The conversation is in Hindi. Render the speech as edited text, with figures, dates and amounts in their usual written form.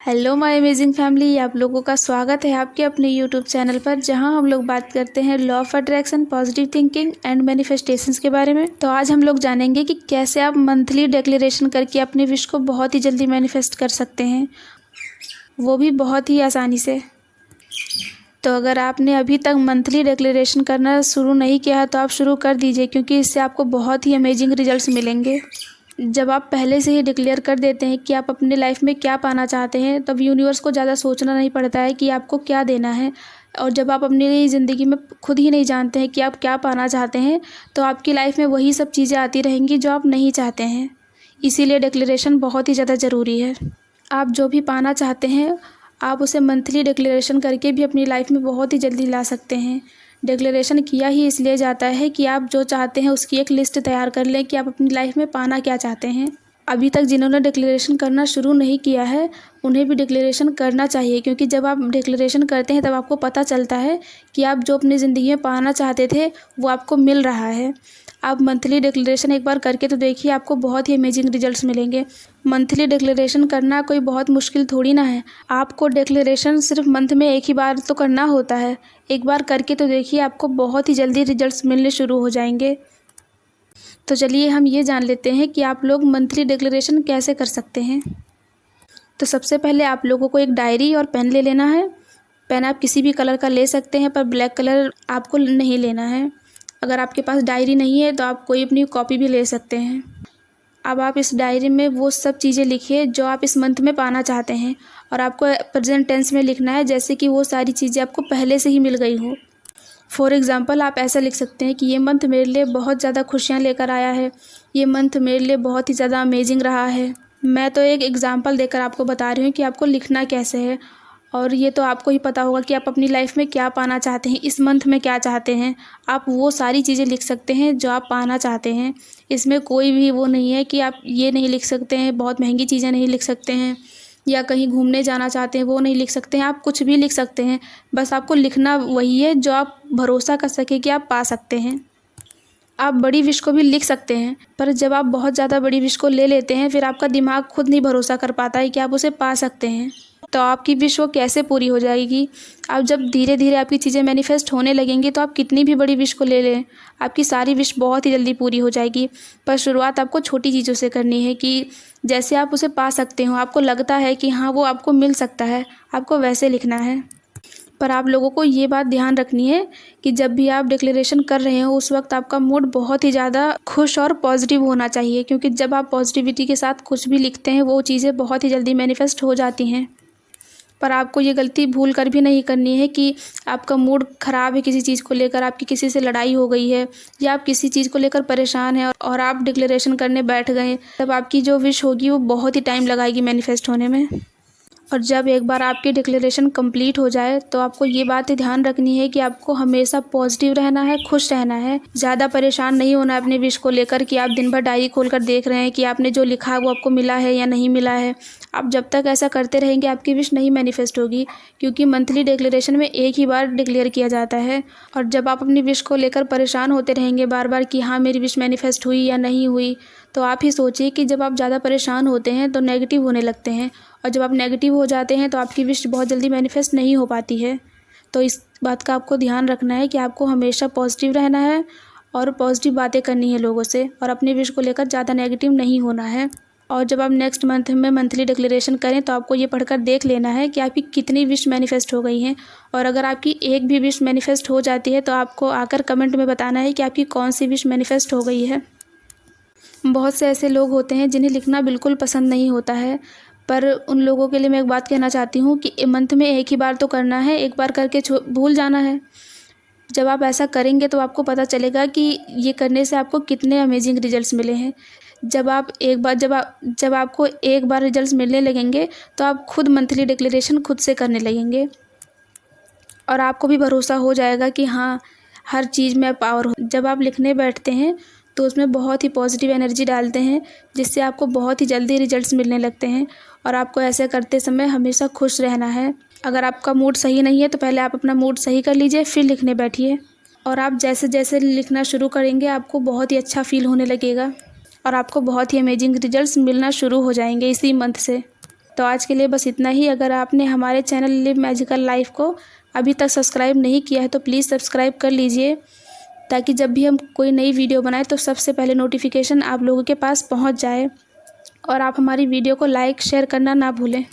हेलो माय अमेजिंग फैमिली, आप लोगों का स्वागत है आपके अपने यूट्यूब चैनल पर, जहां हम लोग बात करते हैं law of attraction, positive thinking and manifestations के बारे में। तो आज हम लोग जानेंगे कि कैसे आप मंथली डिक्लेरेशन करके अपने विश को बहुत ही जल्दी मैनिफेस्ट कर सकते हैं, वो भी बहुत ही आसानी से। तो अगर आपने अभी तक मंथली डिक्लेरेशन करना शुरू नहीं किया है तो आप शुरू कर दीजिए, क्योंकि इससे आपको बहुत ही अमेजिंग रिजल्ट्स मिलेंगे। जब आप पहले से ही डिक्लेयर कर देते हैं कि आप अपने लाइफ में क्या पाना चाहते हैं, तब यूनिवर्स को ज़्यादा सोचना नहीं पड़ता है कि आपको क्या देना है। और जब आप अपनी ज़िंदगी में खुद ही नहीं जानते हैं कि आप क्या पाना चाहते हैं, तो आपकी लाइफ में वही सब चीज़ें आती रहेंगी जो आप नहीं चाहते हैं। इसीलिए डिक्लेरेशन बहुत ही ज़्यादा ज़रूरी है। आप जो भी पाना चाहते हैं, आप उसे मंथली डिक्लेरेशन करके भी अपनी लाइफ में बहुत ही जल्दी ला सकते हैं। डिक्लेरेशन किया ही इसलिए जाता है कि आप जो चाहते हैं उसकी एक लिस्ट तैयार कर लें कि आप अपनी लाइफ में पाना क्या चाहते हैं। अभी तक जिन्होंने डिक्लेरेशन करना शुरू नहीं किया है, उन्हें भी डिक्लेरेशन करना चाहिए, क्योंकि जब आप डिक्लेरेशन करते हैं तब आपको पता चलता है कि आप जो अपनी ज़िंदगी में पाना चाहते थे वो आपको मिल रहा है। आप मंथली डिक्लेरेशन एक बार करके तो देखिए, आपको बहुत ही अमेजिंग रिजल्ट्स मिलेंगे। मंथली डिक्लेरेशन करना कोई बहुत मुश्किल थोड़ी ना है। आपको डिक्लेरेशन सिर्फ मंथ में एक ही बार तो करना होता है। एक बार करके तो देखिए, आपको बहुत ही जल्दी रिजल्ट्स मिलने शुरू हो जाएंगे। तो चलिए हम ये जान लेते हैं कि आप लोग मंथली डिक्लेरेशन कैसे कर सकते हैं। तो सबसे पहले आप लोगों को एक डायरी और पेन ले लेना है। पेन आप किसी भी कलर का ले सकते हैं, पर ब्लैक कलर आपको नहीं लेना है। अगर आपके पास डायरी नहीं है तो आप कोई अपनी कॉपी भी ले सकते हैं। अब आप इस डायरी में वो सब चीज़ें लिखिए जो आप इस मंथ में पाना चाहते हैं, और आपको प्रेजेंट टेंस में लिखना है, जैसे कि वो सारी चीज़ें आपको पहले से ही मिल गई हो। फॉर एग्ज़ाम्पल आप ऐसा लिख सकते हैं कि ये मंथ मेरे लिए बहुत ज़्यादा खुशियाँ लेकर आया है, ये मंथ मेरे लिए बहुत ही ज़्यादा अमेजिंग रहा है। मैं तो एक एग्ज़ाम्पल देकर आपको बता रही हूँ कि आपको लिखना कैसे है, और ये तो आपको ही पता होगा कि आप अपनी लाइफ में क्या पाना चाहते हैं, इस मंथ में क्या चाहते हैं। आप वो सारी चीज़ें लिख सकते हैं जो आप पाना चाहते हैं। इसमें कोई भी वो नहीं है कि आप ये नहीं लिख सकते हैं, बहुत महंगी चीज़ें नहीं लिख सकते हैं, या कहीं घूमने जाना चाहते हैं वो नहीं लिख सकते हैं। आप कुछ भी लिख सकते हैं, बस आपको लिखना वही है जो आप भरोसा कर सके कि आप पा सकते हैं। आप बड़ी विश को भी लिख सकते हैं, पर जब आप बहुत ज़्यादा बड़ी विश को ले लेते हैं, फिर आपका दिमाग खुद नहीं भरोसा कर पाता है कि आप उसे पा सकते हैं। तो आपकी विश वो कैसे पूरी हो जाएगी। आप जब धीरे धीरे आपकी चीज़ें मैनिफेस्ट होने लगेंगी, तो आप कितनी भी बड़ी विश को ले लें, आपकी सारी विश बहुत ही जल्दी पूरी हो जाएगी। पर शुरुआत आपको छोटी चीज़ों से करनी है, कि जैसे आप उसे पा सकते हो, आपको लगता है कि हाँ वो आपको मिल सकता है, आपको वैसे लिखना है। पर आप लोगों को ये बात ध्यान रखनी है कि जब भी आप डिक्लेरेशन कर रहे हो, उस वक्त आपका मूड बहुत ही ज़्यादा खुश और पॉजिटिव होना चाहिए, क्योंकि जब आप पॉजिटिविटी के साथ कुछ भी लिखते हैं, वो चीज़ें बहुत ही जल्दी मैनिफेस्ट हो जाती हैं। पर आपको ये गलती भूल कर भी नहीं करनी है कि आपका मूड ख़राब है किसी चीज़ को लेकर, आपकी किसी से लड़ाई हो गई है, या आप किसी चीज़ को लेकर परेशान हैं और आप डिक्लेरेशन करने बैठ गए, तब आपकी जो विश होगी वो बहुत ही टाइम लगाएगी मैनिफेस्ट होने में। और जब एक बार आपकी डिक्लेरेशन कंप्लीट हो जाए, तो आपको ये बात ध्यान रखनी है कि आपको हमेशा पॉजिटिव रहना है, खुश रहना है। ज़्यादा परेशान नहीं होना है अपने विश को लेकर कि आप दिन भर डायरी खोलकर देख रहे हैं कि आपने जो लिखा है वो आपको मिला है या नहीं मिला है। आप जब तक ऐसा करते रहेंगे, आपकी विश नहीं मैनिफेस्ट होगी, क्योंकि मंथली डिक्लेरेशन में एक ही बार डिक्लेयर किया जाता है। और जब आप अपनी विश को लेकर परेशान होते रहेंगे बार बार कि हाँ मेरी विश मैनिफेस्ट हुई या नहीं हुई, तो आप ही सोचिए कि जब आप ज़्यादा परेशान होते हैं तो नेगेटिव होने लगते हैं, और जब आप नेगेटिव हो जाते हैं तो आपकी विश बहुत जल्दी मैनिफेस्ट नहीं हो पाती है। तो इस बात का आपको ध्यान रखना है कि आपको हमेशा पॉजिटिव रहना है और पॉजिटिव बातें करनी है लोगों से, और अपनी विश को लेकर ज़्यादा नेगेटिव नहीं होना है। और जब आप नेक्स्ट मंथ में मंथली डिक्लेरेशन करें, तो आपको ये पढ़कर देख लेना है कि आपकी कितनी विश मैनिफेस्ट हो गई हैं। और अगर आपकी एक भी विश मैनिफेस्ट हो जाती है, तो आपको आकर कमेंट में बताना है कि आपकी कौन सी विश मैनिफेस्ट हो गई है। बहुत से ऐसे लोग होते हैं जिन्हें लिखना बिल्कुल पसंद नहीं होता है, पर उन लोगों के लिए मैं एक बात कहना चाहती हूँ कि मंथ में एक ही बार तो करना है, एक बार करके भूल जाना है। जब आप ऐसा करेंगे तो आपको पता चलेगा कि ये करने से आपको कितने अमेजिंग रिजल्ट्स मिले हैं। जब आपको एक बार रिजल्ट्स मिलने लगेंगे, तो आप खुद मंथली डिक्लेरेशन खुद से करने लगेंगे, और आपको भी भरोसा हो जाएगा कि हाँ हर चीज़ में पावर हो। जब आप लिखने बैठते हैं तो उसमें बहुत ही पॉजिटिव एनर्जी डालते हैं, जिससे आपको बहुत ही जल्दी रिजल्ट्स मिलने लगते हैं। और आपको ऐसे करते समय हमेशा खुश रहना है। अगर आपका मूड सही नहीं है तो पहले आप अपना मूड सही कर लीजिए, फिर लिखने बैठिए। और आप जैसे जैसे लिखना शुरू करेंगे, आपको बहुत ही अच्छा फील होने लगेगा, और आपको बहुत ही अमेजिंग रिजल्ट्स मिलना शुरू हो जाएंगे इसी मंथ से। तो आज के लिए बस इतना ही। अगर आपने हमारे चैनल लिव मैजिकल लाइफ को अभी तक सब्सक्राइब नहीं किया है तो प्लीज़ सब्सक्राइब कर लीजिए, ताकि जब भी हम कोई नई वीडियो बनाए तो सबसे पहले नोटिफिकेशन आप लोगों के पास पहुंच जाए। और आप हमारी वीडियो को लाइक शेयर करना ना भूलें।